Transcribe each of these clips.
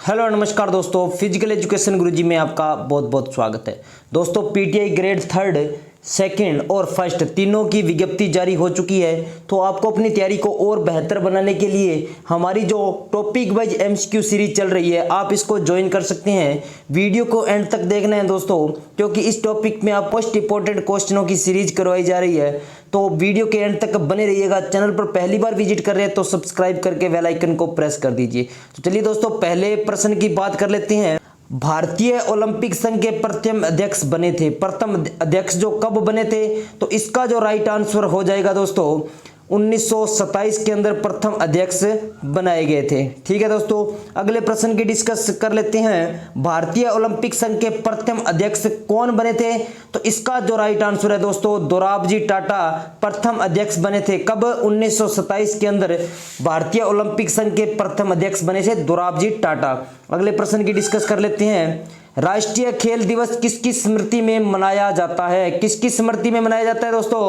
Hello नमस्कार दोस्तों, physical education गुरुजी में आपका बहुत बहुत स्वागत है। दोस्तों पीटीआई ग्रेड 3, 2 और 1 तीनों की विज्ञप्ति जारी हो चुकी है। तो आपको अपनी तैयारी को और बेहतर बनाने के लिए हमारी जो टॉपिक वाइज एमसीक्यू सीरीज चल रही है, आप इसको ज्वाइन कर सकते हैं। वीडियो को एंड तक देखना है दोस्तों, क्योंकि इस टॉपिक में आप मोस्ट इंपॉर्टेंट क्वेश्चनों की सीरीज करवाई जा रही है। तो वीडियो के एंड तक बने रहिएगा। चैनल पर पहली बार विजिट कर रहे हैं तो सब्सक्राइब करके बेल आइकन को प्रेस कर दीजिए। तो चलिए दोस्तों, पहले प्रश्न की बात कर लेते हैं। भारतीय ओलंपिक संघ के प्रथम अध्यक्ष बने थे, प्रथम अध्यक्ष जो कब बने थे, तो इसका जो राइट आंसर हो जाएगा दोस्तों 1927 के अंदर प्रथम अध्यक्ष बनाए गए थे। ठीक है दोस्तों, अगले प्रश्न की डिस्कस कर लेते हैं। भारतीय ओलंपिक संघ के प्रथम अध्यक्ष कौन बने थे, तो इसका जो राइट आंसर है दोस्तों दोराबजी टाटा प्रथम अध्यक्ष बने थे। कब? 1927 के अंदर भारतीय ओलंपिक संघ के प्रथम अध्यक्ष बने थे दोराबजी टाटा। अगले प्रश्न की डिस्कस कर लेते हैं। राष्ट्रीय खेल दिवस किसकी स्मृति में मनाया जाता है? किसकी स्मृति में मनाया जाता है दोस्तों?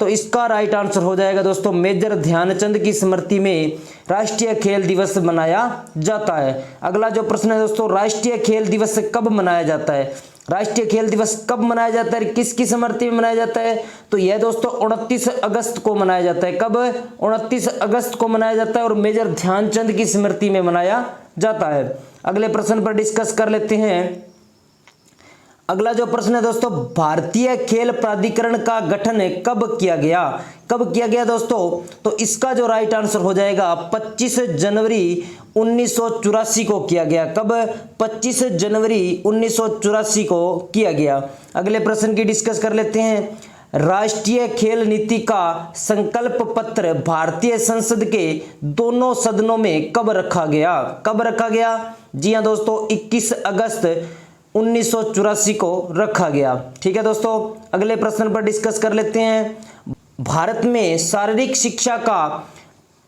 तो इसका राइट आंसर हो जाएगा दोस्तों मेजर ध्यानचंद की स्मृति में राष्ट्रीय खेल दिवस मनाया जाता है। अगला जो प्रश्न है दोस्तों, राष्ट्रीय खेल दिवस कब मनाया जाता है? राष्ट्रीय खेल दिवस कब मनाया जाता है, किसकी स्मृति में मनाया जाता है? तो यह दोस्तों 29 अगस्त को मनाया जाता है। कब? 29 अगस्त को मनाया जाता है और मेजर ध्यानचंद की स्मृति में मनाया जाता है। अगले प्रश्न पर डिस्कस कर लेते हैं। अगला जो प्रश्न है दोस्तों, भारतीय खेल प्राधिकरण का गठन कब किया गया? कब किया गया दोस्तों? तो इसका जो राइट आंसर हो जाएगा 25 जनवरी 1984 को किया गया। कब? 25 जनवरी 1984 को किया गया। अगले प्रश्न की डिस्कस कर लेते हैं। राष्ट्रीय खेल नीति का संकल्प पत्र भारतीय संसद के दोनों सदनों में कब रखा गया? कब रखा गया? जी हाँ दोस्तों, 21 अगस्त 1984 को रखा गया। ठीक है दोस्तों, अगले प्रश्न पर डिस्कस कर लेते हैं। भारत में शारीरिक शिक्षा का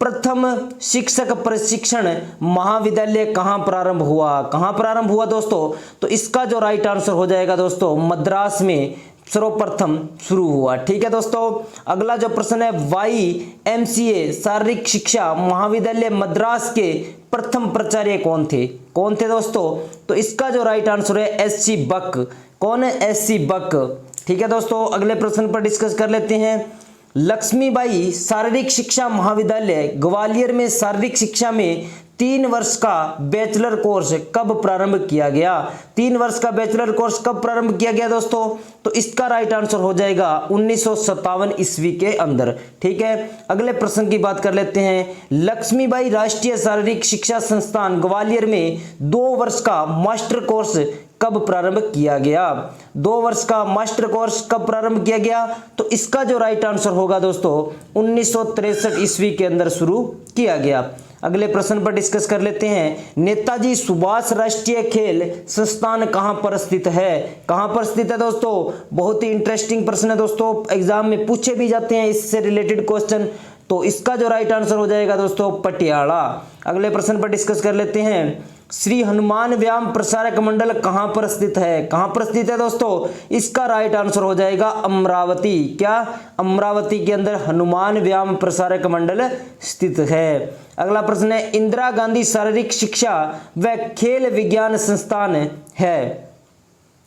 प्रथम शिक्षक प्रशिक्षण महाविद्यालय कहाँ प्रारंभ हुआ? कहाँ प्रारंभ हुआ दोस्तों? तो इसका जो राइट आंसर हो जाएगा दोस्तों मद्रास में सर्वप्रथम शुरू हुआ। ठीक है दोस्तों, अगला जो प्रश्न है, YMCA शारीरिक शिक्षा महाविद्यालय मद्रास के प्रथम प्राचार्य कौन थे? कौन थे दोस्तों? तो इसका जो राइट आंसर है SC बक। कौन है? SC बक। ठीक है दोस्तों, अगले प्रश्न पर डिस्कस कर लेते हैं। लक्ष्मीबाई शारीरिक शिक्षा महाविद्यालय ग्वालियर में शारीरिक शिक्षा में 3 वर्ष का बैचलर कोर्स कब प्रारंभ किया गया? 3 वर्ष का बैचलर कोर्स कब प्रारंभ किया गया दोस्तों? तो इसका राइट आंसर हो जाएगा 1957 ईस्वी के अंदर। ठीक है, अगले प्रश्न की बात कर लेते हैं। लक्ष्मीबाई राष्ट्रीय शारीरिक शिक्षा संस्थान ग्वालियर में 2 वर्ष का मास्टर कोर्स कब प्रारंभ किया गया? 2 वर्ष का मास्टर कोर्स कब प्रारंभ किया गया? तो इसका जो राइट आंसर होगा दोस्तों 1963 ईस्वी के अंदर शुरू किया गया। अगले प्रश्न पर डिस्कस कर लेते हैं। नेताजी सुभाष राष्ट्रीय खेल संस्थान कहां पर स्थित है? कहां पर स्थित है दोस्तों? बहुत ही इंटरेस्टिंग प्रश्न है दोस्तों, एग्जाम में पूछे भी जाते हैं इससे रिलेटेड क्वेश्चन। तो इसका जो राइट आंसर हो जाएगा दोस्तों पटियाला। अगले प्रश्न पर डिस्कस कर लेते हैं। श्री हनुमान व्यायाम प्रसारक मंडल कहां पर स्थित है? कहां पर स्थित है दोस्तों? इसका राइट आंसर हो जाएगा अमरावती। क्या? अमरावती के अंदर हनुमान व्यायाम प्रसारक मंडल स्थित है। अगला प्रश्न है। इंदिरा गांधी शारीरिक शिक्षा व खेल विज्ञान संस्थान है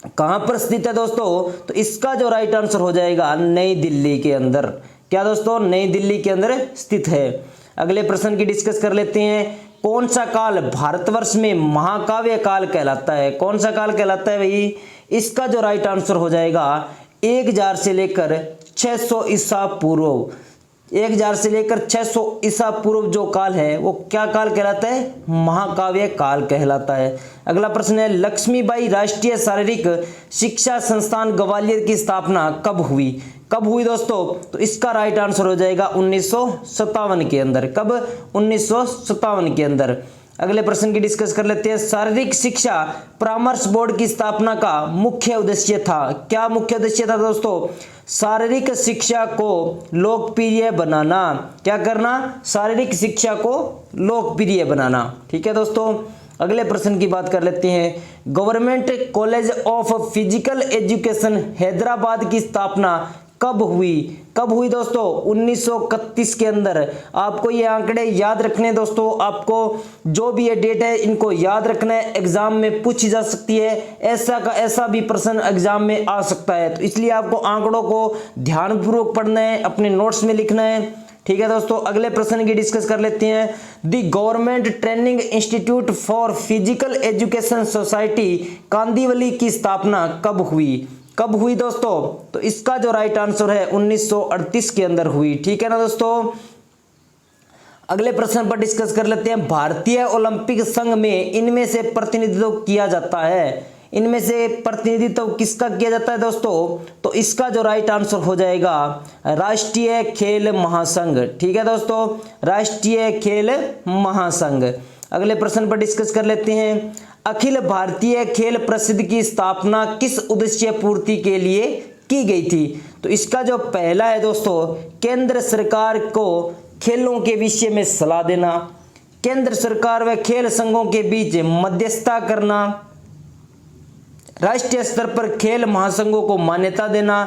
कहां पर स्थित है दोस्तों? तो इसका जो राइट आंसर हो जाएगा नई दिल्ली के अंदर। क्या दोस्तों? नई दिल्ली के अंदर स्थित है। अगले प्रश्न की डिस्कस कर लेते हैं। कौन सा काल भारतवर्ष में महाकाव्य काल कहलाता है? कौन सा काल कहलाता है भाई? इसका जो राइट आंसर हो जाएगा 1000 से लेकर 600 ईसा पूर्व। 1000 से लेकर 600 ईसा पूर्व जो काल है वो क्या काल कहलाता है? महाकाव्य काल कहलाता है। अगला प्रश्न है। लक्ष्मीबाई राष्ट्रीय शारीरिक शिक्षा संस्थान ग्वालियर की स्थापना कब हुई? कब हुई दोस्तों? तो इसका राइट आंसर हो जाएगा 1957 के अंदर। कब? 1957 के अंदर। अगले प्रश्न की डिस्कस कर लेते हैं। शारीरिक शिक्षा परामर्श बोर्ड की स्थापना का मुख्य उद्देश्य था? क्या मुख्य उद्देश्य था दोस्तों? शारीरिक शिक्षा को लोकप्रिय बनाना। क्या करना? शारीरिक शिक्षा को लोकप्रिय बनाना। ठीक है दोस्तों, अगले प्रश्न की बात कर लेते हैं। Government college of physical education Hyderabad की स्थापना कब हुई दोस्तों? 1931 के अंदर। आपको ये आंकड़े याद रखने दोस्तों, आपको जो भी ये डेट है इनको याद रखना है, एग्जाम में पूछी जा सकती है, ऐसा का ऐसा भी प्रश्न एग्जाम में आ सकता है। तो इसलिए आपको आंकड़ों को ध्यानपूर्वक पढ़ना है, अपने नोट्स में लिखना है। ठीक है दोस्तों, अगले प्रश्न की डिस्कस कर लेते हैं। The government training institute for physical education society Kandivali की स्थापना कब हुई दोस्तों? तो इसका जो राइट आंसर है 1938 के अंदर हुई। ठीक है ना दोस्तों, अगले प्रश्न पर डिस्कस कर लेते हैं। भारतीय ओलंपिक संघ में इनमें से प्रतिनिधित्व किया जाता है, इनमें से प्रतिनिधित्व किसका किया जाता है दोस्तों? तो इसका जो राइट आंसर हो जाएगा राष्ट्रीय खेल महासंघ। ठीक है दोस्तों, राष्ट्रीय खेल महासंघ। अगले प्रश्न पर डिस्कस कर लेते हैं। अखिल भारतीय खेल परिषद की स्थापना किस उद्देश्य पूर्ति के लिए की गई थी? तो इसका जो पहला है दोस्तों, केंद्र सरकार को खेलों के विषय में सलाह देना, केंद्र सरकार व खेल संघों के बीच मध्यस्थता करना, राष्ट्रीय स्तर पर खेल महासंघों को मान्यता देना,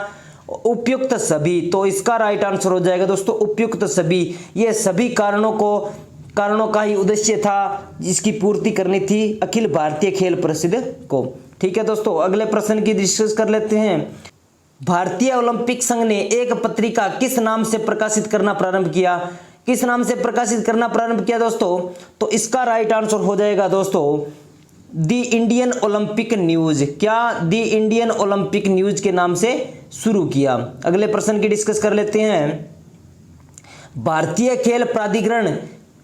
उपयुक्त सभी। तो इसका राइट आंसर हो जाएगा दोस्तों उपयुक्त सभी। ये सभी कारणों का ही उद्देश्य था जिसकी पूर्ति करनी थी अखिल भारतीय खेल परिषद को। ठीक है दोस्तों, अगले प्रश्न की डिस्कस कर लेते हैं। भारतीय ओलंपिक संघ ने एक पत्रिका किस नाम से प्रकाशित करना प्रारंभ किया? किस नाम से प्रकाशित करना प्रारंभ किया दोस्तों? तो इसका राइट आंसर हो जाएगा दोस्तों दी इंडियन ओलंपिक न्यूज। क्या? दी इंडियन ओलंपिक न्यूज के नाम से शुरू किया। अगले प्रश्न की डिस्कस कर लेते हैं। भारतीय खेल प्राधिकरण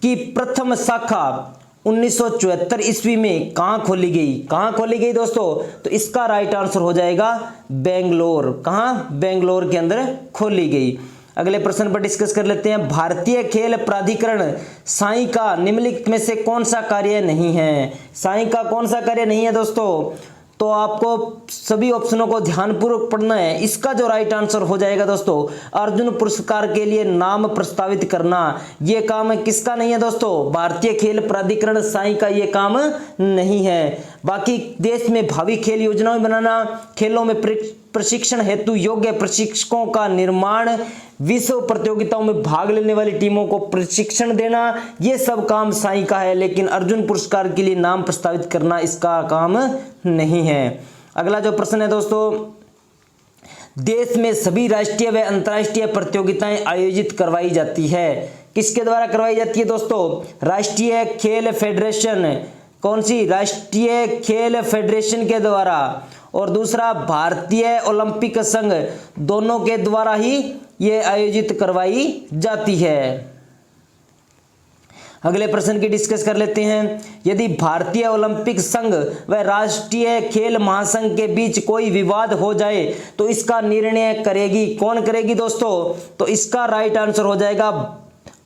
की प्रथम शाखा 1974 ईस्वी में कहां खोली गई दोस्तों? तो इसका राइट आंसर हो जाएगा बेंगलोर। कहां? बेंगलोर के अंदर खोली गई। अगले प्रश्न पर डिस्कस कर लेते हैं। भारतीय खेल प्राधिकरण साई का निम्नलिखित में से कौन सा कार्य नहीं है? साई का कौन सा कार्य नहीं है दोस्तों? तो आपको सभी ऑप्शनों को ध्यानपूर्वक पढ़ना है। इसका जो राइट आंसर हो जाएगा दोस्तों अर्जुन पुरस्कार के लिए नाम प्रस्तावित करना। यह काम किसका नहीं है दोस्तों? भारतीय खेल प्राधिकरण साई का यह काम नहीं है। बाकी देश में भावी खेल योजनाएं बनाना, खेलों में प्रशिक्षण हेतु योग्य प्रशिक्षकों का निर्माण, विश्व प्रतियोगिताओं में भाग लेने वाली टीमों को प्रशिक्षण देना, ये सब काम साई का है। लेकिन अर्जुन पुरस्कार के लिए नाम प्रस्तावित करना इसका काम नहीं है। अगला जो प्रश्न है दोस्तों, देश में सभी राष्ट्रीय व अंतर्राष्ट्रीय प्रतियोगिताएं आयोजित करवाई जाती है। किसके द्वारा करवाई जाती है दोस्तों? राष्ट्रीय खेल फेडरेशन। कौन सी? राष्ट्रीय खेल फेडरेशन के द्वारा। और दूसरा भारतीय ओलंपिक संघ, दोनों के द्वारा ही ये आयोजित करवाई जाती है। अगले प्रश्न की डिस्कस कर लेते हैं। यदि भारतीय ओलंपिक संघ व राष्ट्रीय खेल महासंघ के बीच कोई विवाद हो जाए तो इसका निर्णय करेगी कौन करेगी दोस्तों? तो इसका राइट आंसर हो जाएगा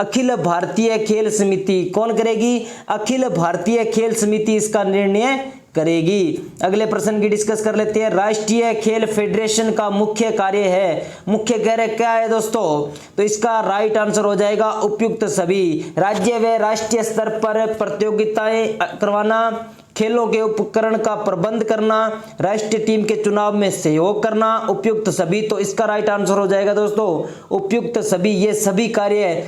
अखिल भारतीय खेल समिति। कौन करेगी? अखिल भारतीय खेल समिति इसका निर्णय करेगी। अगले प्रश्न की डिस्कस कर लेते हैं। राष्ट्रीय खेल फेडरेशन का मुख्य कार्य है, मुख्य कार्य क्या है दोस्तों? तो इसका राइट आंसर हो जाएगा उपयुक्त सभी। राज्य व राष्ट्रीय स्तर पर प्रतियोगिताएं करवाना, खेलों के उपकरण का प्रबंध करना, राष्ट्रीय टीम के चुनाव में सहयोग करना, उपयुक्त सभी। तो इसका राइट आंसर हो जाएगा दोस्तों उपयुक्त सभी। ये सभी कार्य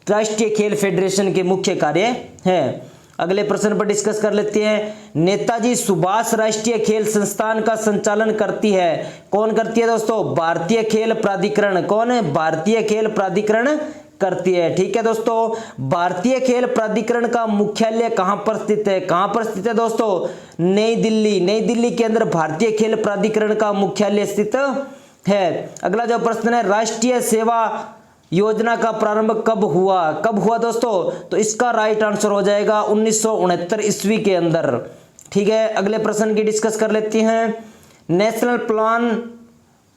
राष्ट्रीय खेल फेडरेशन के मुख्य कार्य हैं। अगले प्रश्न पर डिस्कस कर लेते हैं। नेताजी सुभाष राष्ट्रीय खेल संस्थान का संचालन करती है। कौन करती है दोस्तों? भारतीय खेल प्राधिकरण। कौन है? भारतीय खेल प्राधिकरण करती है। ठीक है दोस्तों, भारतीय खेल प्राधिकरण का मुख्यालय कहां पर स्थित है? कहां पर स्थित है दोस्तों? नई दिल्ली। नई दिल्ली के अंदर भारतीय खेल प्राधिकरण का मुख्यालय स्थित है। अगला जो प्रश्न है, राष्ट्रीय सेवा योजना का प्रारंभ कब हुआ दोस्तों? तो इसका राइट आंसर हो जाएगा 1969 ईस्वी के अंदर। ठीक है, अगले प्रश्न की डिस्कस कर लेते हैं। National plan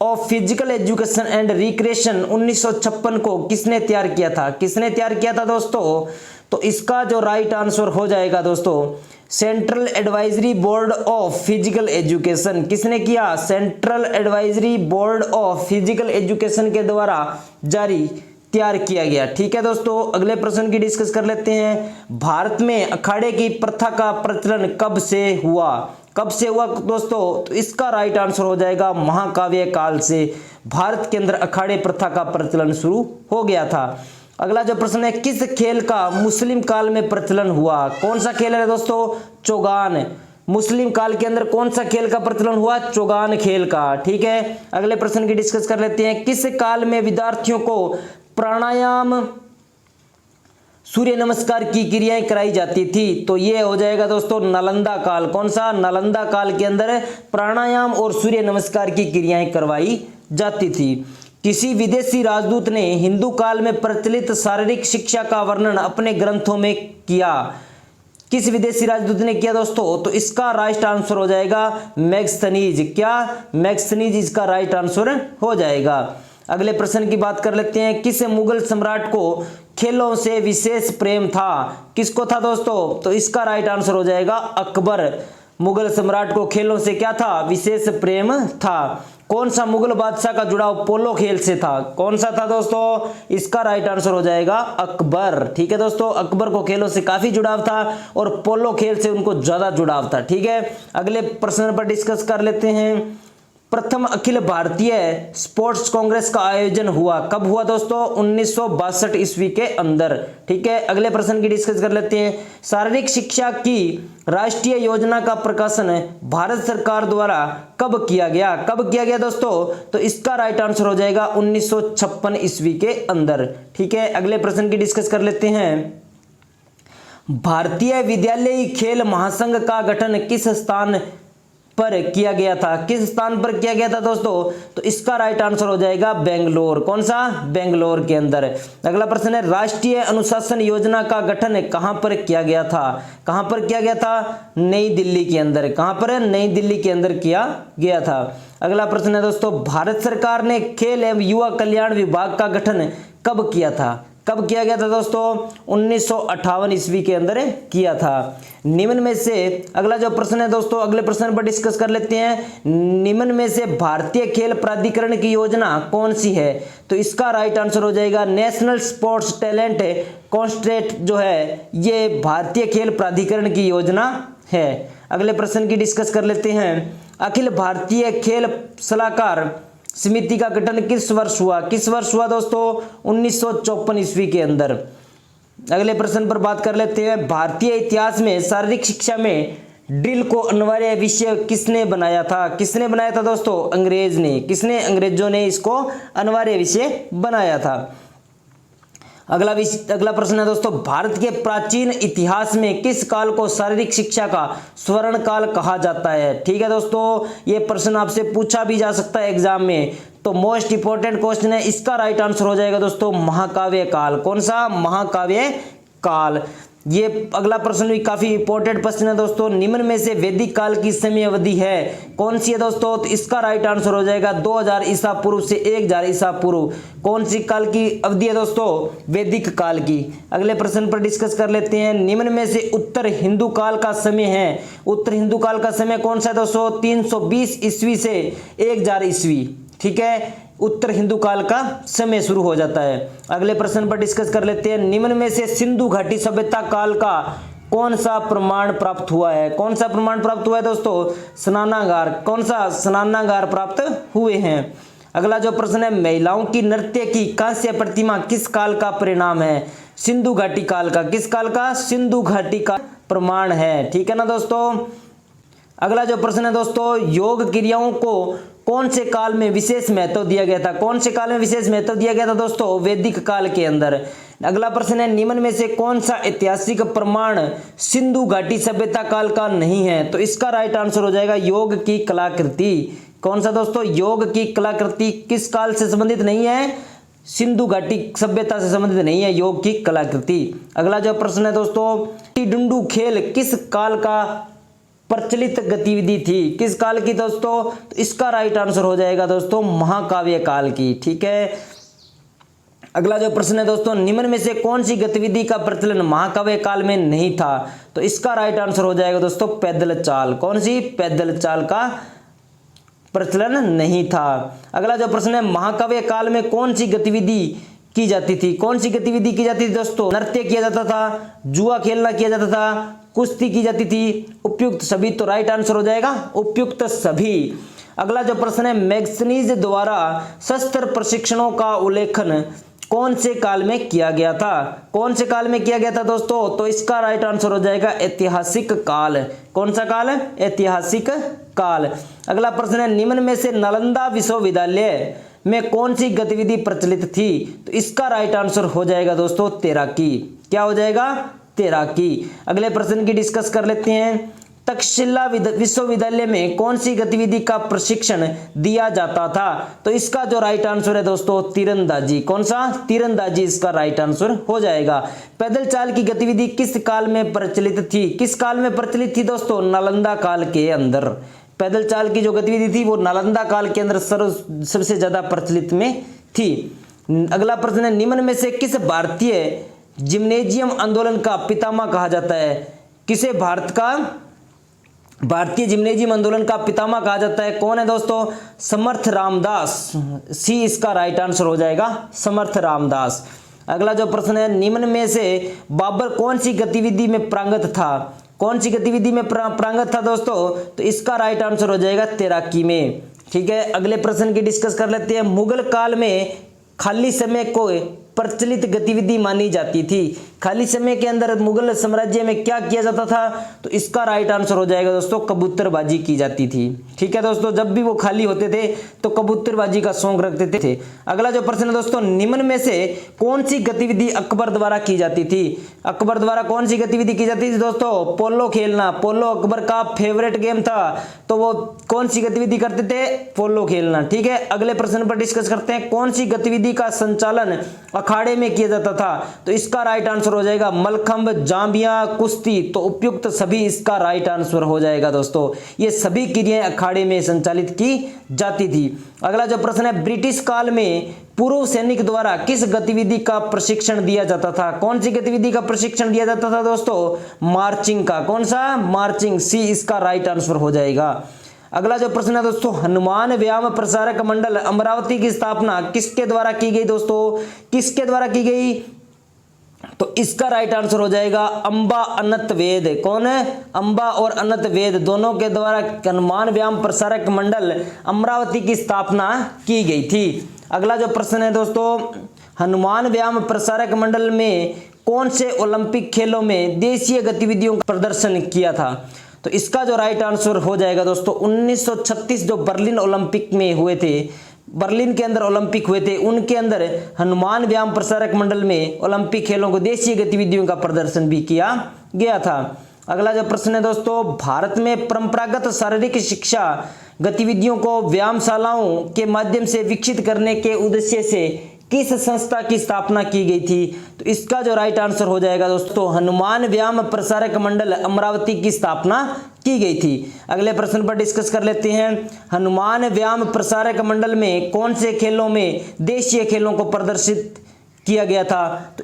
of physical education and recreation 1956 को किसने तैयार किया था? किसने तैयार किया था दोस्तों? तो इसका जो राइट आंसर हो जाएगा दोस्तों central advisory board of physical education. किसने किया? Central advisory board of physical education के द्वारा तैयार किया गया। ठीक है दोस्तों, अगले प्रश्न की डिस्कस कर लेते हैं। भारत में अखाड़े की प्रथा का प्रचलन कब से हुआ? कब से हुआ दोस्तों? तो इसका राइट आंसर हो जाएगा महाकाव्य काल से भारत के अंदर अखाड़े प्रथा का प्रचलन शुरू हो गया था। अगला जो प्रश्न है, किस खेल का मुस्लिम काल में प्रचलन हुआ? कौन सा खेल है दोस्तों? चौगान। मुस्लिम काल के अंदर कौन सा खेल का प्रचलन हुआ? चौगान खेल का। ठीक है, अगले प्रश्न की डिस्कस कर लेते हैं। किस काल में विद्यार्थियों को प्राणायाम, सूर्य नमस्कार की क्रियाएं कराई जाती थी? तो ये हो जाएगा दोस्तों नालंदा काल। कौन सा? नालंदा काल के अंदर प्राणायाम और सूर्य नमस्कार की क्रियाएं करवाई जाती थी। किसी विदेशी राजदूत ने हिंदू काल में प्रचलित शारीरिक शिक्षा का वर्णन अपने ग्रंथों में किया? किस विदेशी राजदूत ने किया दोस्तों? तो इसका राइट आंसर हो जाएगा मैगस्थनीज। क्या? मैगस्थनीज इसका राइट आंसर हो जाएगा। अगले प्रश्न की बात कर लेते हैं। किस मुगल सम्राट को खेलों से विशेष प्रेम था? किसको था दोस्तों? तो इसका राइट आंसर हो जाएगा अकबर। मुगल सम्राट को खेलों से क्या था? विशेष प्रेम था। कौन सा मुगल बादशाह का जुड़ाव पोलो खेल से था? कौन सा था दोस्तों? इसका राइट आंसर हो जाएगा अकबर। ठीक है दोस्तों, अकबर को खेलों से काफी जुड़ाव था और पोलो खेल से उनको ज्यादा जुड़ाव था। ठीक है, अगले प्रश्न पर डिस्कस कर लेते हैं। प्रथम अखिल भारतीय स्पोर्ट्स कांग्रेस का आयोजन हुआ कब हुआ दोस्तों? 1962 ईस्वी के अंदर। ठीक है, अगले प्रश्न की डिस्कस कर लेते हैं। शारीरिक शिक्षा की राष्ट्रीय योजना का प्रकाशन भारत सरकार द्वारा कब किया गया? कब किया गया दोस्तों? तो इसका राइट आंसर हो जाएगा 1956 ईस्वी के अंदर। ठीक है, अगले प्रश्न की डिस्कस कर लेते हैं। भारतीय विद्यालयी खेल महासंघ का गठन किस स्थान पर किया गया था? किस स्थान पर किया गया था दोस्तों? तो इसका राइट आंसर हो जाएगा बेंगलोर। कौन सा? बेंगलोर के अंदर। अगला प्रश्न है, राष्ट्रीय अनुशासन योजना का गठन कहां पर किया गया था? कहां पर किया गया था? नई दिल्ली के अंदर। कहां पर? नई दिल्ली के अंदर किया गया था। अगला प्रश्न है दोस्तों, भारत सरकार ने खेल एवं युवा कल्याण विभाग का गठन कब किया था? कब किया गया था दोस्तों? 1958 ईस्वी के अंदर किया था। निम्न में से, अगला जो प्रश्न है दोस्तों, अगले प्रश्न पर डिस्कस कर लेते हैं। निम्न में से भारतीय खेल प्राधिकरण की योजना कौन सी है? तो इसका राइट आंसर हो जाएगा नेशनल स्पोर्ट्स टैलेंट कॉन्स्ट्रेट जो है ये भारतीय खेल प्राधिकरण की योजना है। अगले प्रश्न की डिस्कस कर लेते हैं। अखिल भारतीय खेल सलाहकार समिति का गठन किस वर्ष हुआ? किस वर्ष हुआ दोस्तों? 1954 ईस्वी के अंदर। अगले प्रश्न पर बात कर लेते हैं। भारतीय इतिहास में शारीरिक शिक्षा में ड्रिल को अनिवार्य विषय किसने बनाया था? किसने बनाया था दोस्तों? अंग्रेज ने। किसने? अंग्रेजों ने इसको अनिवार्य विषय बनाया था। अगला प्रश्न है दोस्तों, भारत के प्राचीन इतिहास में किस काल को शारीरिक शिक्षा का स्वर्ण काल कहा जाता है? ठीक है दोस्तों, ये प्रश्न आपसे पूछा भी जा सकता है एग्जाम में, तो मोस्ट इंपोर्टेंट क्वेश्चन है। इसका राइट आंसर हो जाएगा दोस्तों महाकाव्य काल। कौन सा? महाकाव्य काल। ये अगला प्रश्न भी काफी इंपॉर्टेंट प्रश्न है दोस्तों। निम्न में से वैदिक काल की समय अवधि है कौन सी है दोस्तों? तो इसका राइट आंसर हो जाएगा 2000 ईसा पूर्व से 1000 ईसा पूर्व। कौन सी काल की अवधि है दोस्तों? वैदिक काल की। अगले प्रश्न पर डिस्कस कर लेते हैं। निम्न में से उत्तर हिंदू काल का समय है, उत्तर हिंदू काल का समय कौन सा है दोस्तों? 320 ईस्वी से 1000 ईस्वी। ठीक है, उत्तर हिंदू काल का समय शुरू हो जाता है। अगले प्रश्न पर डिस्कस कर लेते हैं। निम्न में से सिंधु घाटी सभ्यता काल का कौन सा प्रमाण प्राप्त हुआ है? कौन सा प्रमाण प्राप्त हुआ है दोस्तों? स्नानागार। कौन सा? स्नानागार प्राप्त हुए हैं। अगला जो प्रश्न है, महिलाओं की नृत्य की कांस्य प्रतिमा किस काल का परिणाम है? सिंधु घाटी काल का। किस काल का? सिंधु घाटी का प्रमाण है। ठीक है ना दोस्तों। अगला जो प्रश्न है दोस्तों, योग क्रियाओं को कौन से काल में विशेष महत्व दिया गया था? कौन से काल में विशेष महत्व दिया गया था दोस्तों? वैदिक काल के अंदर। अगला प्रश्न है, निम्न में से कौन सा ऐतिहासिक प्रमाण सिंधु घाटी सभ्यता काल का नहीं है? तो इसका राइट आंसर हो जाएगा योग की कलाकृति। कौन सा दोस्तों? योग की कलाकृति किस काल से संबंधित नहीं है? सिंधु घाटी सभ्यता से संबंधित नहीं है योग की कलाकृति। अगला जो प्रश्न है दोस्तों, टिडुंडू खेल किस काल का प्रचलित गतिविधि थी? किस काल की दोस्तों? तो इसका राइट आंसर हो जाएगा दोस्तों महाकाव्य काल की। ठीक है, अगला जो प्रश्न है दोस्तों, निम्न में से कौन सी गतिविधि का प्रचलन महाकाव्य काल में नहीं था? तो इसका राइट आंसर हो जाएगा दोस्तों पैदल चाल। कौन सी? पैदल चाल का प्रचलन नहीं था। अगला जो प्रश्न है, महाकाव्य काल में कौन सी गतिविधि की जाती थी? कौन सी गतिविधि की जाती थी दोस्तों? नृत्य किया जाता था, जुआ खेलना किया जाता था, कुश्ती की जाती थी? उपयुक्त सभी, तो राइट आंसर हो जाएगा उपयुक्त सभी। अगला जो प्रश्न है, मैग्नीज द्वारा शस्त्र प्रशिक्षणों का उल्लेखन कौन से काल में किया गया था? कौन से काल में किया गया था दोस्तों? तो इसका राइट आंसर हो जाएगा ऐतिहासिक काल। कौन सा काल? ऐतिहासिक काल। अगला प्रश्न है, निम्न में से नालंदा विश्वविद्यालय में कौन सी गतिविधि प्रचलित थी? तो इसका राइट आंसर हो जाएगा दोस्तों तैराकी। क्या हो जाएगा? तैराकी। अगले प्रश्न की डिस्कस कर लेते हैं। तक्षशिला विश्वविद्यालय में कौन सी गतिविधि का प्रशिक्षण दिया जाता था? तो इसका जो राइट आंसर है दोस्तों तीरंदाजी। कौन सा? तीरंदाजी इसका राइट आंसर हो जाएगा। पैदल चाल की गतिविधि किस काल में प्रचलित थी? किस काल में प्रचलित थी दोस्तों? नालंदा काल के अंदर। पैदल चाल की जो गतिविधि थी वो नालंदा काल के अंदर सबसे ज्यादा प्रचलित में थी। अगला प्रश्न है, निम्न में से किस भारतीय जिम्नेजियम आंदोलन का पितामह कहा जाता है? किसे भारतीय जिम्नेजियम आंदोलन का पितामह कहा जाता है? कौन है दोस्तों? समर्थ रामदास। सी इसका राइट आंसर हो जाएगा समर्थ रामदास। अगला जो प्रश्न है, निम्न में से बाबर कौन सी गतिविधि में प्रांगत था? कौन सी गतिविधि में प्रांगत था दोस्तों? तो इसका राइट आंसर हो जाएगा तैराकी में। ठीक है, अगले प्रश्न की डिस्कस कर लेते हैं। मुगल काल में खाली समय को प्रचलित गतिविधि मानी जाती थी। खाली समय के अंदर मुगल साम्राज्य में क्या किया जाता था? तो इसका राइट आंसर हो जाएगा दोस्तों कबूतरबाजी की जाती थी। ठीक है दोस्तों, जब भी वो खाली होते थे तो कबूतरबाजी का शौक रखते थे। अगला जो प्रश्न है दोस्तों, निम्न में से कौन सी गतिविधि अकबर द्वारा की जाती थी? अकबर द्वारा कौन सी गतिविधि की जाती थी दोस्तों? पोलो खेलना। पोलो अकबर का फेवरेट गेम था, तो वो कौन सी गतिविधि करते थे? पोलो खेलना। ठीक है, अगले प्रश्न पर डिस्कस करते हैं। कौन सी गतिविधि का संचालन अखाड़े में किया जाता था? तो इसका राइट आंसर हो जाएगा मलखंभ, जांबिया, कुश्ती। तो उपयुक्त सभी इसका राइट आंसर हो जाएगा दोस्तों। ये सभी क्रियाएं अखाड़े में संचालित की जाती थी। अगला जो प्रश्न है, ब्रिटिश काल में पूर्व सैनिक द्वारा किस गतिविधि का प्रशिक्षण दिया जाता था? कौन सी गतिविधि का प्रशिक्षण दिया जाता था दोस्तों? मार्चिंग का। कौन सा? मार्चिंग। सी इसका राइट आंसर हो जाएगा। अगला जो प्रश्न है दोस्तों, हनुमान व्यायाम प्रसारक मंडल अमरावती की स्थापना किसके द्वारा की गई दोस्तों? किसके द्वारा की गई? तो इसका राइट आंसर हो जाएगा अंबा अनंत वेद। कौन है? अंबा और अनंत वेद दोनों के द्वारा हनुमान व्यायाम प्रसारक मंडल अमरावती की स्थापना की गई थी। अगला जो प्रश्न है दोस्तों, हनुमान व्यायाम प्रसारक मंडल में कौन से ओलंपिक खेलों में देशीय गतिविधियों का प्रदर्शन किया था? तो इसका जो राइट आंसर हो जाएगा दोस्तों 1936 जो बर्लिन ओलंपिक में हुए थे, बर्लिन के अंदर ओलंपिक हुए थे, उनके अंदर हनुमान व्यायाम प्रसारक मंडल में ओलंपिक खेलों को देशीय गतिविधियों का प्रदर्शन भी किया गया था। अगला जो प्रश्न है दोस्तों, भारत में परंपरागत शारीरिक शिक्षा गतिविधियों को व्यायामशालाओं के माध्यम से विकसित करने के उद्देश्य से किस संस्था की स्थापना की गई थी? तो इसका जो राइट आंसर हो जाएगा दोस्तों हनुमान व्यायाम प्रसारक मंडल अमरावती की स्थापना की गई थी। अगले प्रश्न पर डिस्कस कर लेते हैं। हनुमान व्यायाम प्रसारक मंडल में कौन से खेलों में देशीय खेलों को प्रदर्शित किया गया था?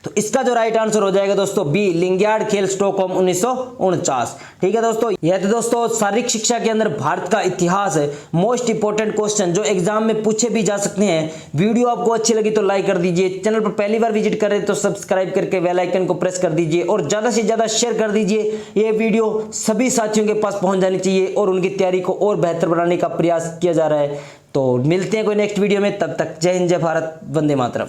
तो इसका जो राइट आंसर हो जाएगा दोस्तों बी, लिंगियाड खेल स्टॉकहोम 1949। ठीक है दोस्तों, यह तो दोस्तों शारीरिक शिक्षा के अंदर भारत का इतिहास है, मोस्ट इंपोर्टेंट क्वेश्चन जो एग्जाम में पूछे भी जा सकते हैं। वीडियो आपको अच्छी लगी तो लाइक कर दीजिए, चैनल पर पहली बार विजिट करें तो सब्सक्राइब करके बेल आइकन को प्रेस कर दीजिए और ज्यादा से ज्यादा शेयर कर दीजिए। ये वीडियो सभी साथियों के पास पहुंच जानी चाहिए और उनकी तैयारी को और बेहतर बनाने का प्रयास किया जा रहा है। तो मिलते हैं कोई नेक्स्ट वीडियो में, तब तक जय हिंद, जय भारत, वंदे मातरम।